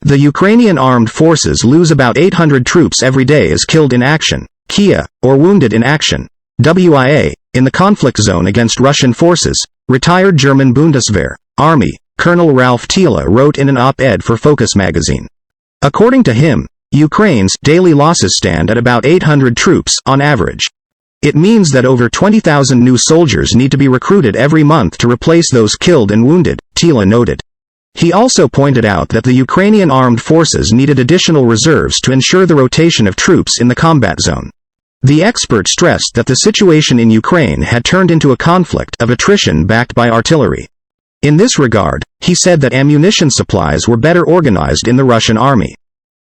The Ukrainian armed forces lose about 800 troops every day as killed in action, WIA, or wounded in action, WIA, in the conflict zone against Russian forces, retired German Bundeswehr, Army, Colonel Ralph Thiele wrote in an op-ed for Focus magazine. According to him, Ukraine's daily losses stand at about 800 troops on average. It means that over 20,000 new soldiers need to be recruited every month to replace those killed and wounded, Thiele noted. He also pointed out that the Ukrainian armed forces needed additional reserves to ensure the rotation of troops in the combat zone. The expert stressed that the situation in Ukraine had turned into a conflict of attrition backed by artillery. In this regard, he said that ammunition supplies were better organized in the Russian army.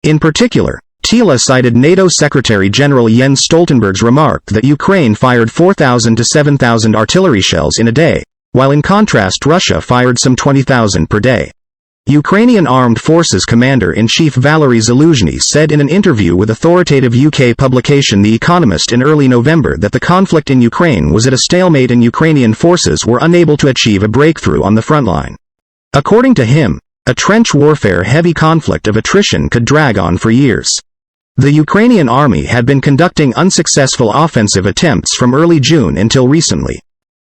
In particular, Thiele cited NATO Secretary General Jens Stoltenberg's remark that Ukraine fired 4,000 to 7,000 artillery shells in a day, while in contrast Russia fired some 20,000 per day. Ukrainian Armed Forces Commander-in-Chief Valery Zaluzhny said in an interview with authoritative UK publication The Economist in early November that the conflict in Ukraine was at a stalemate and Ukrainian forces were unable to achieve a breakthrough on the front line. According to him, a trench warfare-heavy conflict of attrition could drag on for years. The Ukrainian army had been conducting unsuccessful offensive attempts from early June until recently.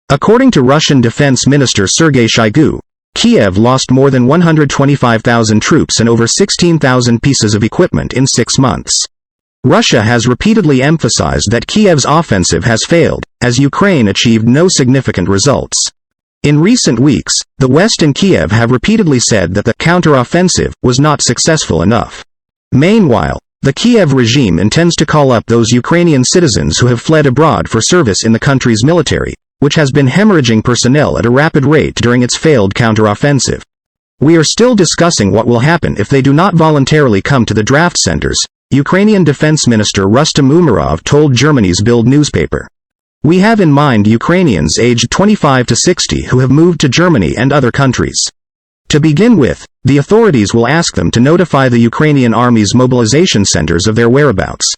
According to Russian Defense Minister Sergei Shoigu, Kiev lost more than 125,000 troops and over 16,000 pieces of equipment in 6 months. Russia has repeatedly emphasized that Kiev's offensive has failed, as Ukraine achieved no significant results. In recent weeks, the West and Kiev have repeatedly said that the counter-offensive was not successful enough. Meanwhile, the Kiev regime intends to call up those Ukrainian citizens who have fled abroad for service in the country's military, which has been hemorrhaging personnel at a rapid rate during its failed counter-offensive. We are still discussing what will happen if they do not voluntarily come to the draft centers, Ukrainian Defense Minister Rustem Umerov told Germany's Bild newspaper. We have in mind Ukrainians aged 25 to 60 who have moved to Germany and other countries. To begin with, the authorities will ask them to notify the Ukrainian army's mobilization centers of their whereabouts.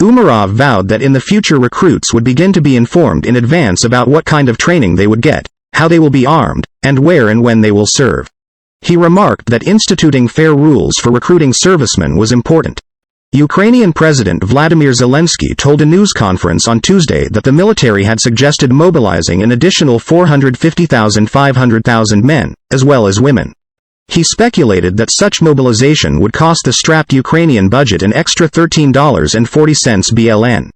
Umerov vowed that in the future recruits would begin to be informed in advance about what kind of training they would get, how they will be armed, and where and when they will serve. He remarked that instituting fair rules for recruiting servicemen was important. Ukrainian President Vladimir Zelensky told a news conference on Tuesday that the military had suggested mobilizing an additional 450,000–500,000 men, as well as women. He speculated that such mobilization would cost the strapped Ukrainian budget an extra $13.40 BLN.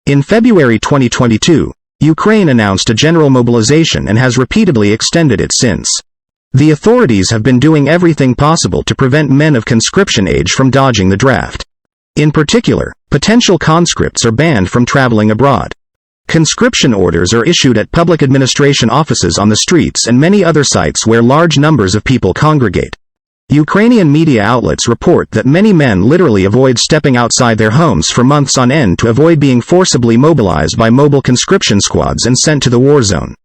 In February 2022, Ukraine announced a general mobilization and has repeatedly extended it since. The authorities have been doing everything possible to prevent men of conscription age from dodging the draft. In particular, potential conscripts are banned from traveling abroad. Conscription orders are issued at public administration offices on the streets and many other sites where large numbers of people congregate. Ukrainian media outlets report that many men literally avoid stepping outside their homes for months on end to avoid being forcibly mobilized by mobile conscription squads and sent to the war zone.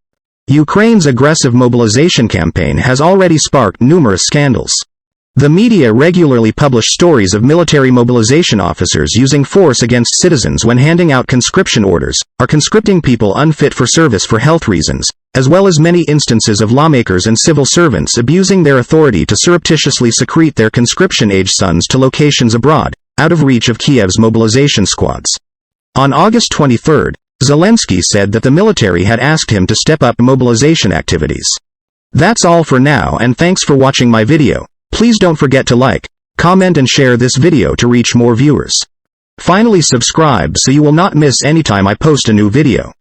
Ukraine's aggressive mobilization campaign has already sparked numerous scandals. The media regularly publish stories of military mobilization officers using force against citizens when handing out conscription orders, or conscripting people unfit for service for health reasons, as well as many instances of lawmakers and civil servants abusing their authority to surreptitiously secrete their conscription-age sons to locations abroad, out of reach of Kiev's mobilization squads. On August 23, Zelensky said that the military had asked him to step up mobilization activities. That's all for now, and thanks for watching my video. Please don't forget to like, comment and share this video to reach more viewers. Finally, subscribe so you will not miss any time I post a new video.